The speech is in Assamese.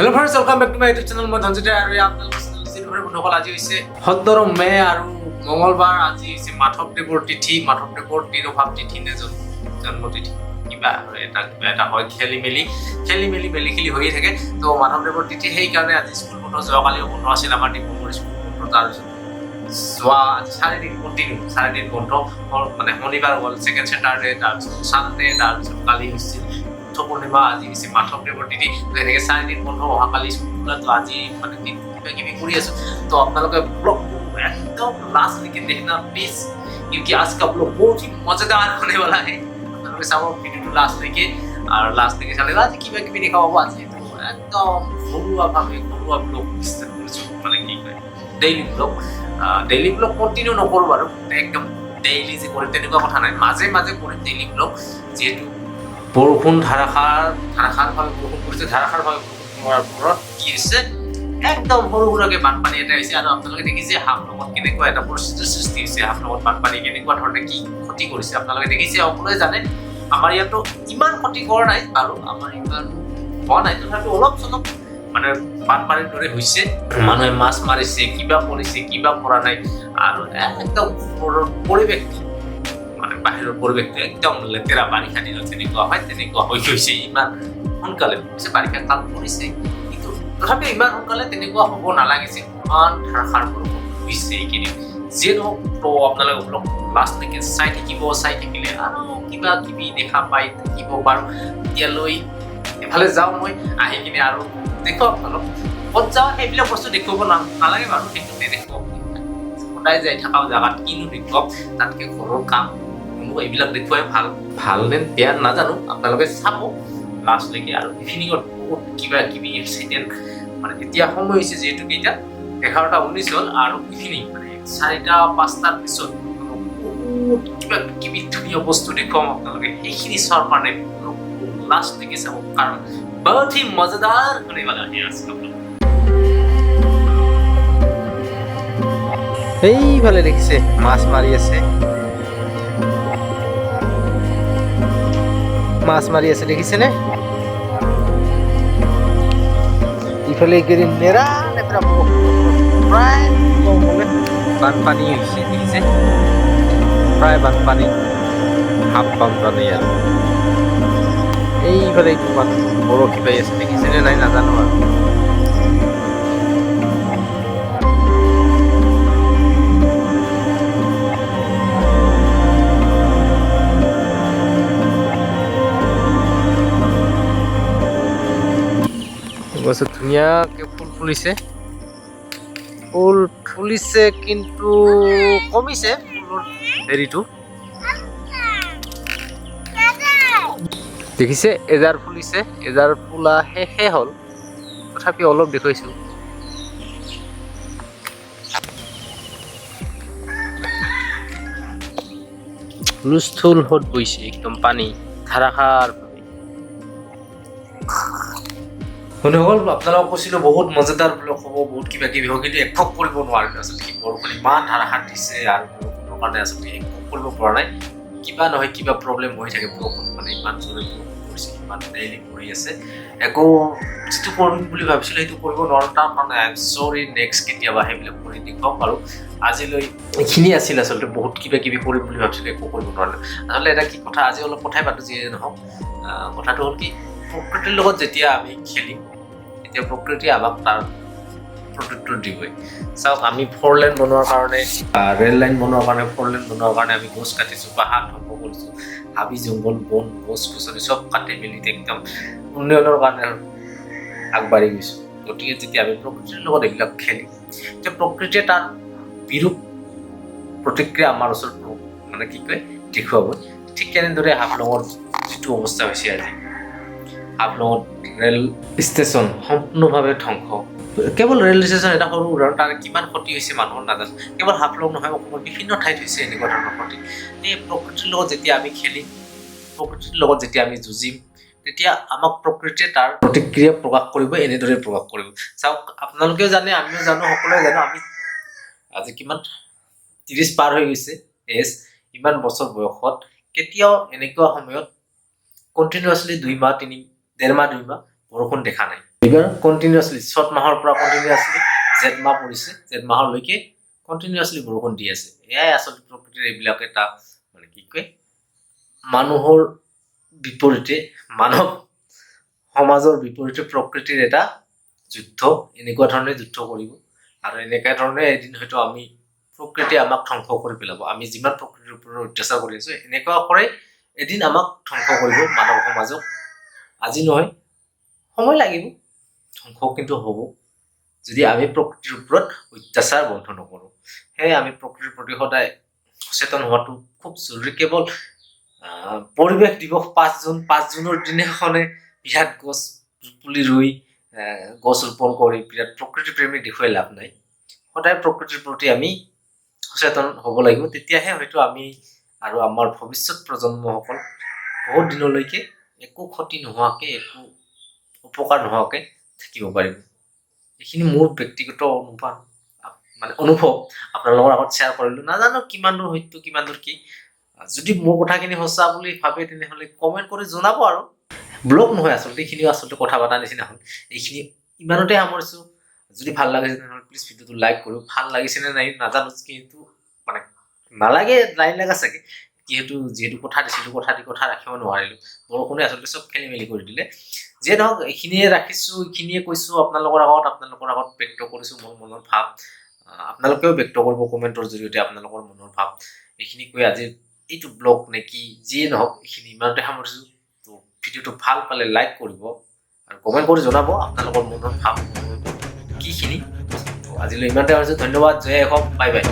Hello friends, welcome back to my YouTube channel. মই Dhanjit Ray আৰু আপোনালোকৰ Djit Abhayapuri বন্ধুসকল আজি হৈছে 17 মে আৰু মঙ্গলবাৰ আজি হৈছে মাধৱদেৱৰ তিথি মাধৱদেৱৰ তিৰুভাৱ তিথি নে জন্ম তিথি কিবা এটা হয় খেলি মেলি হৈ থাকে তো মাধৱদেৱৰ তিথি সেই কাৰণে আজি স্কুল বন্ধ যোৱাকালি বন্ধ আছিল আমাৰ ডিব্ৰুগড় স্কুল বন্ধ তাৰ যোৱা 4 দিন কন্টিনিউ 4 দিন বন্ধ মানে শনিবাৰ হ'ল সেকেন্ড স্যাটাৰডে তাৰপিছত সানডে তাৰপিছত কালি হৈছিল পূৰ্ণিমা আজি হৈছে মাধৱদেৱৰ তিথি এনেকৈ 4 দিন বন্ধ অহাকালি স্কুলত আজি মানে কিবা কৰি আছো তো আপোনালোকে ব্লগ एकदम लास्ट लेके देखना प्लीज क्योंकि आज का ब्लॉग बहुत ही मजेदार होने वाला है আপনারা সব ভিডিওটো লাস্ট लेके আর লাস্ট থেকে চালিয়ে আজি কিবা কিবি দেখা পাবো আজি একদম ঘৰুৱা ব্লগ স্টাৰ্ট কৰিছো মানে কি কয় ডেইলি ব্লগ কন্টিনিউ নকৰো বাৰু একদম ডেইলি যে কৰি তেনেকুৱা কথা নাই মাজে মাজে কৰি ডেইলি ব্লগ যেহেতু বৰষুণ ধাৰাসাৰভাৱে বৰষুণ কৰিছে ধাৰাসাৰভাৱে বৰষুণ কৰাৰ পৰত কি হৈছে একদম সৰুকে বানপানী এটা হৈছে আৰু আপোনালোকে দেখিছে হাফলঙত কেনেকুৱা এটা পৰিস্থিতিৰ সৃষ্টি হৈছে হাফলঙত বানপানী কেনেকুৱা ধৰণে কি ক্ষতি কৰিছে আপোনালোকে দেখিছে সকলোৱে জানে আমাৰ ইয়াতো ইমান ক্ষতি কৰা নাই বাৰু আমাৰ ইমান হোৱা নাই তথাপিও অলপ চলপ মানে বানপানীৰ দৰে হৈছে মানুহে মাছ মাৰিছে কিবা কৰিছে কিবা কৰা নাই আৰু একদম পৰিৱেশ মানে বাহিৰৰ পৰিৱেশটো একদম লেতেৰা বাৰিষা দিনত তেনেকুৱা হৈ গৈছে ইমান সোনকালে বাৰিষা কাল পৰিছে তথাপি ইমান সোনকালে তেনেকুৱা হ'ব নালাগিছিল ইমান ধাৰাসাৰ বৰষুণ হৈছে এইকেইদিন যিয়ে নহওক তো আপোনালোকে ব্লগ লাষ্টলৈকে চাই থাকিলে আৰু কিবা কিবি দেখা পাই থাকিব বাৰু এতিয়ালৈ এফালে যাওঁ মই আহি কিনে আৰু দেখো আপোনালোক ক'ত যাওঁ সেইবিলাক বস্তু দেখুৱাব নালাগে বাৰু সেইটো নেদেখুৱাম সদায় যাই থকা জেগাত কিনো দেখুৱাম তাতকৈ ঘৰৰ কাম মোক এইবিলাক দেখুৱাই ভাল নে বেয়া নাজানো আপোনালোকে চাব লাষ্টলৈকে আৰু ইভিনিঙত বহুত কিবা কিবি এক্সিডেণ্ট মানে এতিয়া সময় হৈছে যিহেতু কেইটা 11:19 হ'ল আৰু ইভিনিং মানে 4:05টাৰ পিছত বহুত কিবা কিবি ধুনীয়া বস্তু দেখুৱাম আপোনালোকে সেইখিনি চোৱাৰ কাৰণে লাষ্টলৈকে চাব কাৰণ বহুত ही मजेदार होने वाला है आज का ब्लॉग এইফালে দেখিছে মাছ মাৰি আছে দেখিছে নে ইফালে গেৰি নেৰা প্ৰায় বানপানী হৈছে দেখিছে প্ৰায় বানপানী হাফ বানপানী আৰু এইফালে বৰশী পাই আছে দেখিছে নে নাই নাজানো আৰু গছত ধুনীয়াকে ফুল ফুলিছে কিন্তু কমিছে ফুলৰ হেৰিটো দেখিছে এজাৰ ফুলিছে এজাৰ ফুলা শেষে হ'ল তথাপি অলপ দেখুৱাইছো হুলস্থুল হত বৈছে একদম পানী ধাৰাসাৰ বন্ধুসকল আপোনালোকক কৈছিলো বহুত মজাদাৰ ব্লগ হ'ব বহুত কিবা কিবি হ'ব কিন্তু একো কৰিব নোৱাৰিলো আচলতে বৰষুণ ইমান ধাৰাসাৰ দিছে আৰু বৰষুণৰ কাৰণে আচলতে একো কৰিব পৰা নাই কিবা নহয় কিবা প্ৰব্লেম হৈ থাকে বৰষুণ মানে ইমান জোৰে ইমান ডেইলি কৰি আছে একো যিটো কৰিম বুলি ভাবিছিলো সেইটো কৰিব নোৱাৰো তাৰ কাৰণে আই এম সৰি নেক্সট কেতিয়াবা সেইবিলাক কৰি দেখুৱাম আৰু আজিলৈ এইখিনি আছিল আচলতে বহুত কিবা কিবি কৰিম বুলি ভাবিছিলো একো কৰিব নোৱাৰিলো আচলতে এটা কি কথা আজি অলপ কথাই পাতো যিয়ে নহওক কথাটো হ'ল কি প্ৰকৃতিৰ লগত যেতিয়া আমি খেলিম তেতিয়া প্ৰকৃতিয়ে আমাক তাৰ প্ৰত্যুত্তৰ দিবই চাওক আমি 4 লেন বনোৱাৰ কাৰণে ৰেল লাইন বনোৱাৰ কাৰণে 4 লেন বনোৱাৰ কাৰণে আমি গছ কাটিছো পাহাৰ ধ্বংস কৰিছো হাবি জংঘল বন গছ গছনি চব কাটি মেলি একদম উন্নয়নৰ কাৰণে আগবাঢ়ি গৈছো গতিকে যেতিয়া আমি প্ৰকৃতিৰ লগত এইবিলাক খেলিম তেতিয়া প্ৰকৃতিয়ে তাৰ বিৰূপ প্ৰতিক্ৰিয়া আমাৰ ওচৰত মানে কি কয় দেখুৱাব ঠিক তেনেদৰে হাফলঙৰ যিটো অৱস্থা হৈছে আজি হাফলঙত ৰেল ষ্টেচন সম্পূৰ্ণভাৱে ধ্বংস কেৱল ৰেল ষ্টেচন এটা সৰু উদাহৰণ তাৰ কিমান ক্ষতি হৈছে মানুহৰ নাজানো কেৱল হাফলং নহয় অসমৰ বিভিন্ন ঠাইত হৈছে এনেকুৱা ধৰণৰ ক্ষতি এই প্ৰকৃতিৰ লগত যেতিয়া আমি খেলিম প্ৰকৃতিৰ লগত যেতিয়া আমি যুঁজিম তেতিয়া আমাক প্ৰকৃতিয়ে তাৰ প্ৰতিক্ৰিয়া প্ৰকাশ কৰিব এনেদৰে প্ৰকাশ কৰিব চাওক আপোনালোকেও জানে আমিও জানো সকলোৱে জানো আমি আজি কিমান 30 পাৰ হৈ গৈছে ইমান বছৰ বয়সত কেতিয়াও এনেকুৱা সময়ত কন্টিনিউয়াসলি 2 মাহ 3 1.5 মাহ 2 মাহ বৰষুণ দেখা নাই এইবাৰ কণ্টিনিউৱাছলি চ'ত মাহৰ পৰা কণ্টিনিউৱাছলি জেঠ মাহ পৰিছে, জেঠ মাহলৈকে কণ্টিনিউৱাছলি বৰষুণ দি আছে। এয়াই আচলতে প্ৰকৃতিৰ এইবিলাক এটা মানে কি কয় মানুহৰ বিপৰীতে মানৱ সমাজৰ বিপৰীতে প্ৰকৃতিৰ এটা যুদ্ধ, এনেকুৱা ধৰণে যুদ্ধ কৰিব আৰু এনেকুৱা ধৰণে এদিন হয়তো আমি প্ৰকৃতিয়ে আমাক ধ্বংস কৰি পেলাব। আমি যিমান প্ৰকৃতিৰ ওপৰত অত্যাচাৰ কৰি আছো এনেকুৱা কৰে এদিন আমাক ধ্বংস কৰিব মানৱ সমাজক। আজি নহয়, সময় লাগিব, ধ্বংস কিন্তু হ'ব যদি আমি প্ৰকৃতিৰ ওপৰত অত্যাচাৰ বন্ধ নকৰোঁ। সেয়ে আমি প্ৰকৃতিৰ প্ৰতি সদায় সচেতন হোৱাটো খুব জৰুৰী। কেৱল পৰিৱেশ দিৱস 5 জুনৰ দিনাখনে বিৰাট গছ পুলি ৰুই গছ ৰোপণ কৰি বিৰাট প্ৰকৃতি প্ৰেমী দেখুৱাই লাভ নাই। সদায় প্ৰকৃতিৰ প্ৰতি আমি সচেতন হ'ব লাগিব, তেতিয়াহে হয়তো আমি আৰু আমাৰ ভৱিষ্যত প্ৰজন্মসকল বহুত দিনলৈকে একো ক্ষতি নোহোৱাকে, একো উপকাৰ নোহোৱাকে থাকিব পাৰিব। এইখিনি মোৰ ব্যক্তিগত অনুভৱ আপোনালোকৰ আগত শ্বেয়াৰ কৰিলোঁ। নাজানো কিমান দূৰ সত্য, কিমান দূৰ কি। যদি মোৰ কথাখিনি সঁচা বুলি ভাবে তেনেহ'লে কমেণ্ট কৰি জনাব। আৰু ব্লগ নহয় আচলতে, এইখিনিও আচলতে কথা পতা নিচিনা হ'ল। এইখিনি ইমানতে সামৰিছোঁ। যদি ভাল লাগিছে তেনেহ'লে প্লিজ ভিডিঅ'টো লাইক কৰিব। ভাল লাগিছে নে নাই নাজানো, কিন্তু মানে নালাগে, লাইন লাগা চাগে, যিহেতু কথা দিছিলোঁ, কথা ৰাখিব নোৱাৰিলোঁ। বৰষুণে আচলতে চব খেলি মেলি কৰি দিলে। যিয়ে নহওক, এইখিনিয়ে ৰাখিছোঁ, এইখিনিয়ে কৈছোঁ আপোনালোকৰ আগত ব্যক্ত কৰিছোঁ মোৰ মনৰ ভাৱ। আপোনালোকেও ব্যক্ত কৰিব কমেণ্টৰ জৰিয়তে আপোনালোকৰ মনৰ ভাৱ। এইখিনি কৈ আজি এইটো ব্লগ নে কি যিয়ে নহওক, এইখিনি ইমানতে সামৰিছোঁ। তো ভিডিঅ'টো ভাল পালে লাইক কৰিব আৰু কমেণ্ট কৰি জনাব আপোনালোকৰ মনৰ ভাৱ কিখিনি। তো আজিলৈ ইমানতে সামৰিছোঁ। ধন্যবাদ, জয় হওক, বাই বাই।